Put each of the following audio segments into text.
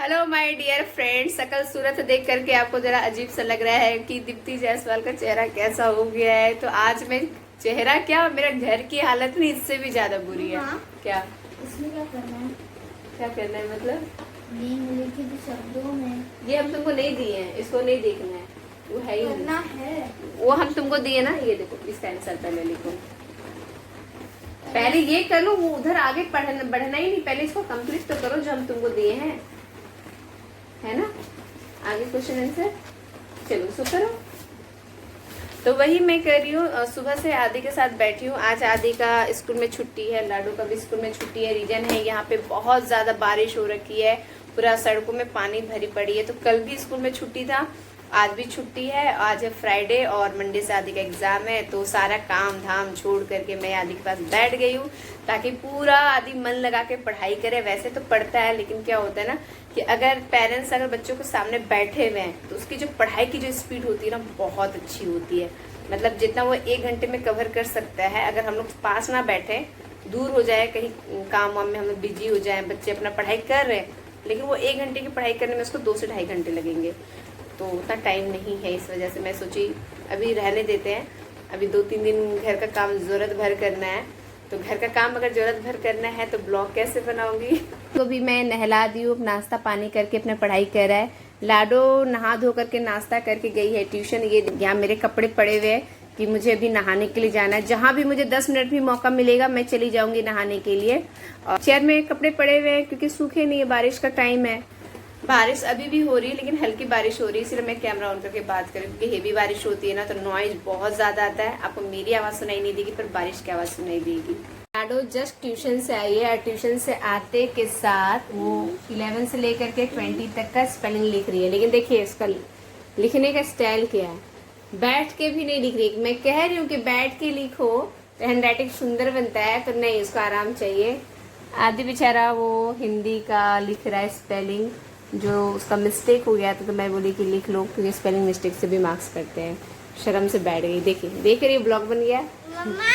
Hello my dear friend, शकल सूरत देख करके आपको जरा अजीब सा लग रहा है कि दीप्ति जायसवाल का चेहरा कैसा हो गया है। तो आज मैं चेहरा क्या, मेरा घर की हालत नहीं इससे भी ज्यादा बुरी है। क्या इसमें क्या करना है? क्या करना है मतलब? निम्नलिखित शब्दों में ये हम तुमको नहीं दिए हैं, इसको नहीं देखना है, वो है ही करना नहीं। है। वो हम तुमको दिए ना, ये देखो इस आंसर पहले लिखो। पहले ये कर लो, वो उधर आगे बढ़ना ही नहीं, पहले इसको कंप्लीट तो करो जो हम तुमको दिए हैं, है ना। आगे क्वेश्चन आंसर चलो सो करो। तो वही मैं कर रही हूँ, सुबह से आदि के साथ बैठी हूँ। आज आदि का स्कूल में छुट्टी है, लाडू का भी स्कूल में छुट्टी है। रीजन है यहाँ पे बहुत ज़्यादा बारिश हो रखी है, पूरा सड़कों में पानी भरी पड़ी है। तो कल भी स्कूल में छुट्टी था, आज भी छुट्टी है। आज है फ्राइडे और मंडे से आदि का एग्ज़ाम है। तो सारा काम धाम छोड़ करके मैं आदि के पास बैठ गई हूँ ताकि पूरा आदि मन लगा के पढ़ाई करे। वैसे तो पढ़ता है, लेकिन क्या होता है ना कि अगर पेरेंट्स अगर बच्चों को सामने बैठे हुए हैं तो उसकी जो पढ़ाई की जो स्पीड होती है ना, बहुत अच्छी होती है। मतलब जितना वो 1 घंटे में कवर कर सकता है, अगर हम लोग पास ना बैठे, दूर हो जाए, कहीं काम वाम में हम लोग बिजी हो जाए, बच्चे अपना पढ़ाई कर रहे हैं, लेकिन वो 1 घंटे की पढ़ाई करने में उसको 2 से ढाई घंटे लगेंगे। तो उतना टाइम नहीं है, इस वजह से मैं सोची अभी रहने देते हैं। अभी 2-3 दिन घर का काम ज़रूरत भर करना है। तो घर का काम अगर ज़रूरत भर करना है तो ब्लॉग कैसे बनाऊंगी। तो अभी मैं नहला दी हूँ, नाश्ता पानी करके अपना पढ़ाई कर रहा है। लाडो नहा धो करके नाश्ता करके गई है ट्यूशन। ये यहाँ मेरे कपड़े पड़े हुए हैं कि मुझे अभी नहाने के लिए जाना है। जहाँ भी मुझे 10 मिनट भी मौका मिलेगा मैं चली जाऊंगी नहाने के लिए। और चेयर में कपड़े पड़े हुए हैं क्योंकि सूखे नहीं है, बारिश का टाइम है। बारिश अभी भी हो रही है, लेकिन हल्की बारिश हो रही है, इसलिए मैं कैमरा ऑन करके बात करूँ क्योंकि हेवी बारिश होती है ना तो नॉइज बहुत ज़्यादा आता है। आपको मेरी आवाज़ सुनाई नहीं देगी पर बारिश की आवाज़ सुनाई देगी। लाडो जस्ट ट्यूशन से आई है और ट्यूशन से आते के साथ वो 11 से लेकर के 20 तक का स्पेलिंग लिख रही है। लेकिन देखिए इसका लिखने का स्टाइल क्या है, बैठ के भी नहीं लिख रही। मैं कह रही हूँ कि बैठ के लिखो तो हैंड राइटिंग सुंदर बनता है, तो नहीं, उसको आराम चाहिए। आदि बेचारा वो हिंदी का लिख रहा है स्पेलिंग, जो उसका मिस्टेक हो गया था तो मैं बोली कि लिख लो क्योंकि स्पेलिंग मिस्टेक से भी मार्क्स करते हैं। शर्म से बैठ गई। देखिए देख रही ब्लॉग बन गया। मम्मा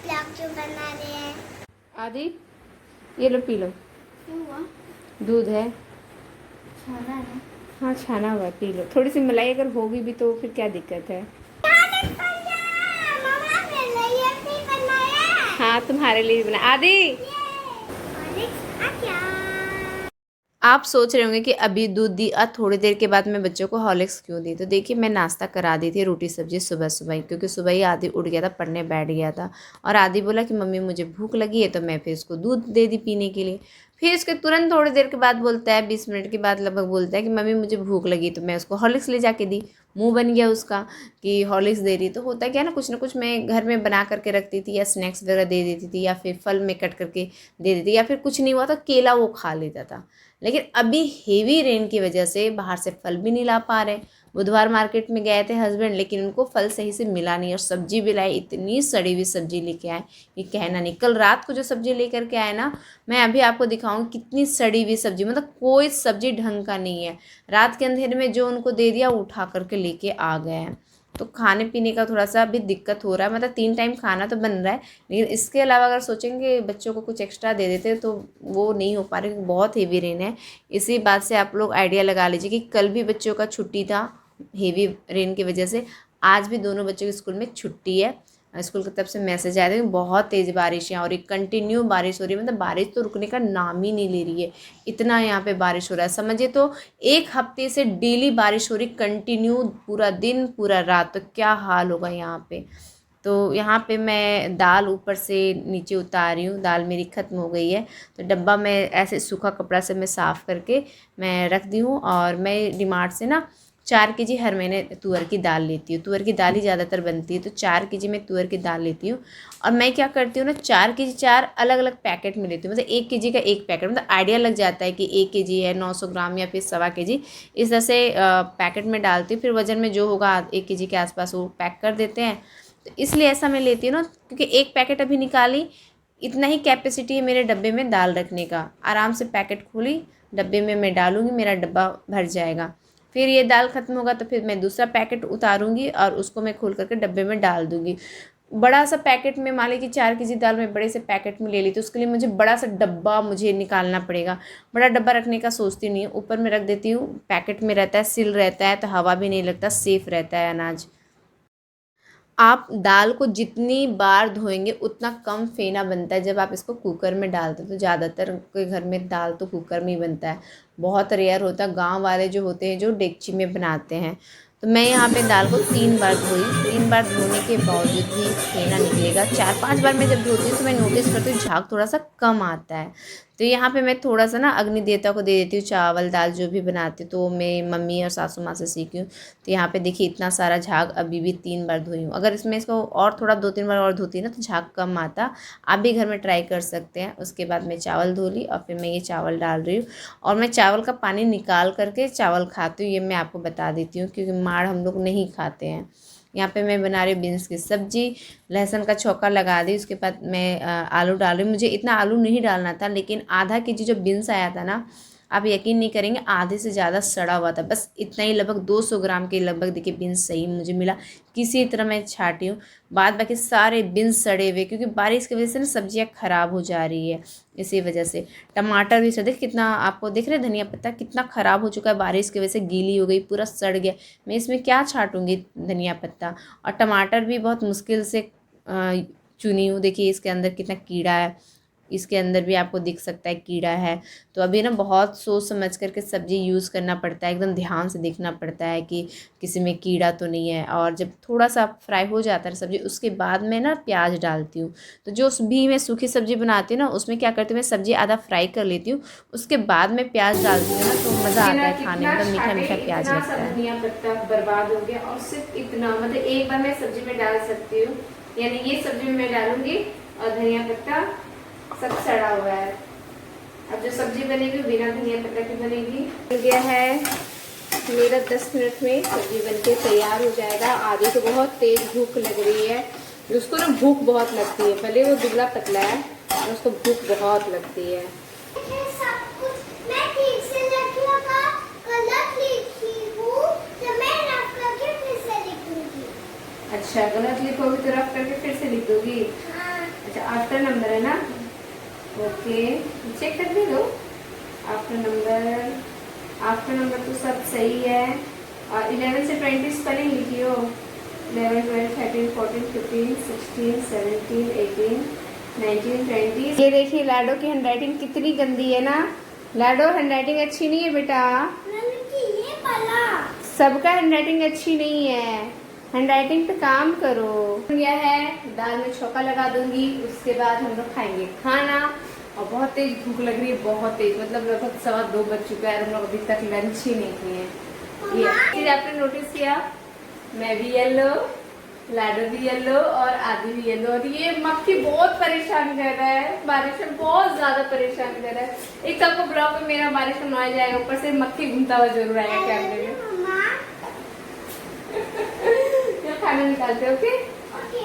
ब्लॉग क्यों बना रहे हैं? आदि ये लो पी लो, क्यों हुआ? दूध है। खाना है। हाँ छाना हुआ है, पी लो। थोड़ी सी मलाई अगर होगी भी तो फिर क्या दिक्कत है। मम्मा मेरे लिए भी बनाया। हाँ तुम्हारे लिए भी बना। आदि आप सोच रहे होंगे कि अभी दूध दी और थोड़ी देर के बाद मैं बच्चों को हॉर्लिक्स क्यों दी। तो देखिए मैं नाश्ता करा दी थी, रोटी सब्जी सुबह सुबह ही, क्योंकि सुबह ही आदि उठ गया था, पढ़ने बैठ गया था। और आदि बोला कि मम्मी मुझे भूख लगी है, तो मैं फिर उसको दूध दे दी पीने के लिए। फिर उसके तुरंत थोड़ी देर के बाद बोलता है, 20 मिनट के बाद लगभग बोलता है कि मम्मी मुझे भूख लगी, तो मैं उसको हॉर्लिक्स ले जाके दी। मुंह बन गया उसका कि हॉर्लिक्स दे रही। तो होता क्या ना कुछ मैं घर में बना करके रखती थी, या स्नैक्स वगैरह दे देती थी, या फिर फल में कट करके दे देती, या फिर कुछ नहीं हुआ तो केला वो खा लेता था। लेकिन अभी हेवी रेन की वजह से बाहर से फल भी नहीं ला पा रहे। बुधवार मार्केट में गए थे हस्बैंड, लेकिन उनको फल सही से मिला नहीं। और सब्जी भी लाई, इतनी सड़ी हुई सब्जी लेके आए कि कहना नहीं। कल रात को जो सब्जी लेकर के आए ना, मैं अभी आपको दिखाऊं कितनी सड़ी हुई सब्जी, मतलब कोई सब्जी ढंग का नहीं है। रात के अंधेरे में जो उनको दे दिया वो उठा करके लेके आ गए हैं। तो खाने पीने का थोड़ा सा अभी दिक्कत हो रहा है। मतलब 3 टाइम खाना तो बन रहा है, लेकिन इसके अलावा अगर सोचेंगे बच्चों को कुछ एक्स्ट्रा दे देते तो वो नहीं हो पा रहा, बहुत हेवी रेन है। इसी बात से आप लोग आइडिया लगा लीजिए कि कल भी बच्चों का छुट्टी था हेवी रेन की वजह से, आज भी दोनों बच्चों के स्कूल में छुट्टी है। स्कूल की तरफ से मैसेज आया था कि बहुत तेज़ बारिश है और एक कंटिन्यू बारिश हो रही है। मतलब बारिश तो रुकने का नाम ही नहीं ले रही है, इतना यहाँ पे बारिश हो रहा है। समझिए तो 1 हफ्ते से डेली बारिश हो रही, कंटिन्यू, पूरा दिन पूरा रात। तो क्या हाल होगा यहाँ पे। तो यहाँ पे मैं दाल ऊपर से नीचे उतार रही हूँ, दाल मेरी ख़त्म हो गई है। तो डब्बा मैं ऐसे सूखा कपड़ा से मैं साफ़ करके मैं रख दी हूँ। और मैं डीमार्ट से ना 4 kg हर महीने तुअर की दाल लेती हूँ। तुअर की दाल ही ज़्यादातर बनती है, तो 4 kg मैं तुअर की दाल लेती हूँ। और मैं क्या करती हूँ ना, 4 kg 4 अलग अलग पैकेट में लेती हूँ। मतलब 1 kg का एक पैकेट, मतलब आइडिया लग जाता है कि 1 kg है 900 ग्राम या फिर 1.25 kg, इस तरह से पैकेट में डालती हूँ। फिर वजन में जो होगा 1 kg के आसपास वो पैक कर देते हैं। तो इसलिए ऐसा मैं लेती हूँ ना, क्योंकि एक पैकेट अभी निकाली, इतना ही कैपेसिटी है मेरे डब्बे में दाल रखने का। आराम से पैकेट खोली, डब्बे में मैं डालूँगी, मेरा डब्बा भर जाएगा। फिर ये दाल ख़त्म होगा तो फिर मैं दूसरा पैकेट उतारूँगी और उसको मैं खोल करके डब्बे में डाल दूँगी। बड़ा सा पैकेट में, मान लीजिए 4 kg दाल मैं बड़े से पैकेट में ले ली तो उसके लिए मुझे बड़ा सा डब्बा मुझे निकालना पड़ेगा। बड़ा डब्बा रखने का सोचती नहीं हूँ, ऊपर में रख देती हूँ, पैकेट में रहता है, सील रहता है, तो हवा भी नहीं लगता, सेफ रहता है अनाज। आप दाल को जितनी बार धोएंगे उतना कम फेना बनता है जब आप इसको कुकर में डालते हैं। तो ज़्यादातर के घर में दाल तो कुकर में ही बनता है, बहुत रेयर होता है, गांव वाले जो होते हैं जो डेगची में बनाते हैं। तो मैं यहाँ पे दाल को 3 बार धोई, 3 बार धोने के बावजूद भी फेना निकलेगा। 4-5 बार मैं जब धोती हूँ तो मैं नोटिस करती हूँ झाग थोड़ा सा कम आता है। तो यहाँ पे मैं थोड़ा सा ना अग्नि देवता को दे देती हूँ चावल दाल जो भी बनाती हूँ, तो मैं मम्मी और सासू माँ से सीखी हूँ। तो यहाँ पे देखिए इतना सारा झाग अभी भी 3 बार धोई हूँ। अगर इसमें इसको और थोड़ा 2-3 बार और धोती ना तो झाग कम आता। आप भी घर में ट्राई कर सकते हैं। उसके बाद मैं चावल धो ली और फिर मैं ये चावल डाल रही हूँ, और मैं चावल का पानी निकाल करके चावल खाती हूँ, ये मैं आपको बता देती हूँ, क्योंकि माड़ हम लोग नहीं खाते हैं। यहाँ पे मैं बना रही हूँ बीन्स की सब्जी, लहसुन का छौंका लगा दी। उसके बाद मैं आलू डाल रही हूँ। मुझे इतना आलू नहीं डालना था, लेकिन आधा केजी जो बीन्स आया था ना, आप यकीन नहीं करेंगे, आधे से ज़्यादा सड़ा हुआ था। बस इतना ही, लगभग 200 ग्राम के लगभग देखिए बीन्स सही मुझे मिला। किसी तरह मैं छाटी हूँ, बाद बाकी सारे बीन्स सड़े हुए, क्योंकि बारिश की वजह से ना सब्जियाँ ख़राब हो जा रही है, इसी वजह से। टमाटर भी सड़े, कितना आपको दिख रहा है, धनिया पत्ता कितना ख़राब हो चुका है, बारिश की वजह से गीली हो गई, पूरा सड़ गया। मैं इसमें क्या छाटूंगी धनिया पत्ता। और टमाटर भी बहुत मुश्किल से चुनी हूँ। देखिए इसके अंदर कितना कीड़ा है, इसके अंदर भी आपको दिख सकता है कीड़ा है। तो अभी ना बहुत सोच समझ करके सब्ज़ी यूज़ करना पड़ता है, एकदम ध्यान से देखना पड़ता है कि किसी में कीड़ा तो नहीं है। और जब थोड़ा सा फ्राई हो जाता है सब्ज़ी, उसके बाद मैं ना प्याज डालती हूँ। तो जो भी मैं सूखी सब्ज़ी बनाती हूँ ना, उसमें क्या करती हूँ, मैं सब्ज़ी आधा फ्राई कर लेती हूँ, उसके बाद मैं प्याज डालती हूँ ना, तो मज़ा आता है खाने में, एकदम मीठा मीठा प्याज लगता है। धनिया पत्ता बर्बाद हो गया, और सिर्फ इतना, मतलब एक बार मैं सब्जी में डाल सकती हूँ, यानी ये सब्जी में मैं डालूंगी, और धनिया पत्ता सब सड़ा हुआ है। अब जो सब्जी बनेगी बिना धनिया पत्ता की बनेगी। हो गया है मेरा 10 मिनट में सब्जी बनके तैयार हो जाएगा। आदि को बहुत तेज भूख लग रही है, उसको ना भूख बहुत लगती है, भले वो दुबला पतला है, उसको भूख बहुत लगती है। सब कुछ मैं ठीक से लिखूंगा, गलत लिखी हूँ तो मैं रफ करके फिर से लिखूंगी। अच्छा, गलत लिखोगी तो रफ करके फिर से लिख दोगी? हाँ। अच्छा, आफ्टर नंबर है ना, ओके, चेक कर भी दो। आफ्टर नंबर तो सब सही है। और 11 से 20 स्पेलिंग लिखियो। 11, 12, 13, 14, 15, 16, 17, 18, 19, 20। ये देखिए लाडो की हैंडराइटिंग कितनी गंदी है ना। लाडो, हैंडराइटिंग अच्छी नहीं है बेटा, ये वाला सबका हैंडराइटिंग अच्छी नहीं है, हैंडराइटिंग पे काम करो। यह है दाल में छौंका लगा दूंगी, उसके बाद हम लोग खाएंगे खाना। और बहुत तेज भूख लग रही है, बहुत तेज, मतलब लगभग 2:15 बज चुका है, हम लोग अभी तक लंच ही नहीं किए। ये चीज आपने नोटिस किया, मैं भी येलो, लाडो भी येलो और आदि भी येलो। और ये मक्खी बहुत परेशान कर रहा है, बारिश में बहुत ज्यादा परेशान कर रहा है। एक तो आपको ब्लॉग में मेरा बारिश में नॉइज आएगा, ऊपर से मक्खी घूमता हुआ जरूर आएगा कैमरे में। खाना निकालते हो, ओके?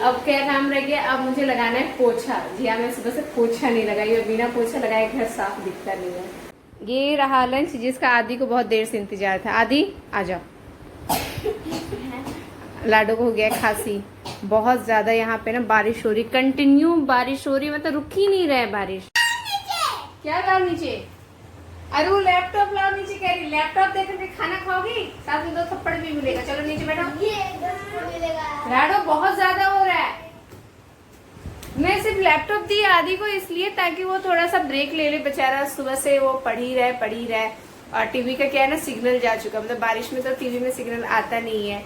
अब क्या काम रह गया, अब मुझे लगाना है पोछा। जी हाँ, मैं सुबह से पोछा नहीं लगाई, और बिना पोछा लगाए घर साफ दिखता नहीं है। ये रहा लंच जिसका आदि को बहुत देर से इंतजार था। आदि आ जाओ। लाडो को हो गया खांसी बहुत ज्यादा। यहाँ पे ना बारिश हो रही, कंटिन्यू बारिश हो रही, मतलब रुक ही नहीं रहा है बारिश। क्या लाओ नीचे? अरे वो लैपटॉप लाओ नीचे, कह रही लैपटॉप देख के खाना खाओगी, साथ में 2 थप्पड़ भी मिलेगा। चलो नीचे बैठो। लाडो बहुत ज्यादा हो रहा है। मैं सिर्फ लैपटॉप दी आदि को इसलिए ताकि वो थोड़ा सा ब्रेक ले ले, बेचारा सुबह से वो पढ़ ही रहा है। और टीवी का क्या है ना, सिग्नल जा चुका, मतलब बारिश में तो टीवी में सिग्नल आता नहीं है।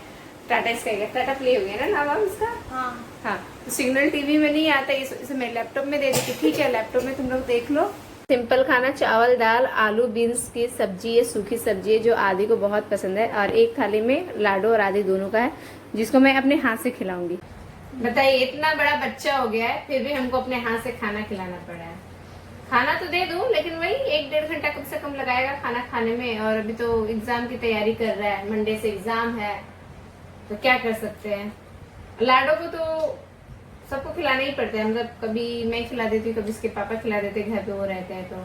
टाटा स्काई का टाटा प्ले हो गया ना नाम इसका। हाँ, तो सिग्नल टीवी में नहीं आता, इसे मैं लैपटॉप में दे दी। ठीक है, लैपटॉप में तुम लोग देख लो। सिंपल खाना, चावल दाल आलू बीन्स की सब्जी है, सूखी सब्जी है, जो आदि को बहुत पसंद है। और एक थाली में लाडो और आदि दोनों का है, जिसको मैं अपने हाथ से खिलाऊंगी। बताइए, इतना बड़ा बच्चा हो गया है, फिर भी हमको अपने हाथ से खाना खिलाना पड़ा है। खाना तो दे दूं, लेकिन वही 1-1.5 घंटा कम से कम लगाएगा खाना खाने में। और अभी तो एग्जाम की तैयारी कर रहा है, मंडे से एग्जाम है, तो क्या कर सकते हैं। लाडो को तो सबको खिलाना ही पड़ता है, मतलब कभी मैं खिला देती हूँ, कभी उसके पापा खिला देते, घर पे वो रहते हैं। तो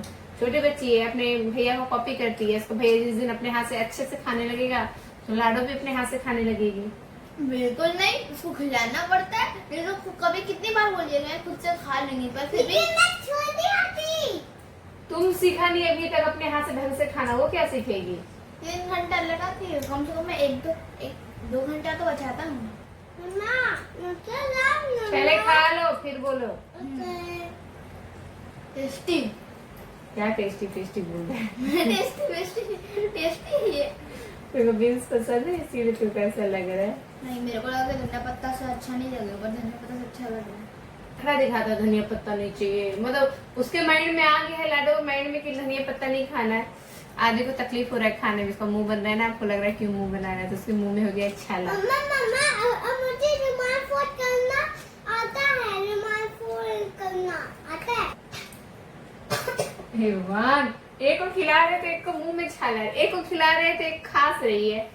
छोटी बच्ची है, अपने भैया को कॉपी करती है। इसको भैया जिस दिन अपने हाथ से अच्छे से खाने लगेगा, तो लाडो भी अपने हाथ से खाने लगेगी। बिल्कुल नहीं, उसको खिलाना पड़ता है। ये तो कभी कितनी बार बोलिए मैं खुद से खा लूंगी, पर फिर भी लेकिन मैं छोटी आती। तुम सीखा नहीं अभी तक अपने हाथ से ढंग से खाना, वो क्या सीखेगी? 3 घंटा लगाती है, कम से कम मैं 1-2 घंटा तो बचाता हूँ। मम्मा मुझे लाभ पहले खा लो फिर बोलो। टेस्टी। क्या टेस्टी टेस्टी बोल रहे हैं? टेस्टी ही है। तेरे को बीन्स पसंद है इसीलिए तुमको ऐसा लग रहा है। नहीं, मेरे को लगा धनिया पत्ता से अच्छा नहीं लगेगा, पर धनिया पत्ता से अच्छा लग रहा है। खा दिखाता धनिया पत्ता नहीं चाहिए, मतलब उसके माइंड में आ गया है, लाडो माइंड में कि धनिया पत्ता नहीं खाना है। आदि को तकलीफ हो रहा है खाने में, इसका मुंह बन रहा है ना, आपको लग रहा है क्यों मुंह बना रहा है, तो उसके मुंह में हो गया छाला। मम्मा अब मुझे रुमाल फोल्ड करना आता है। रुमाल फोल्ड करना आता है। हे भगवान, एक को खिला रहे तो एक को मुंह में छाला है, एक को खिला रहे तो एक खास रही है।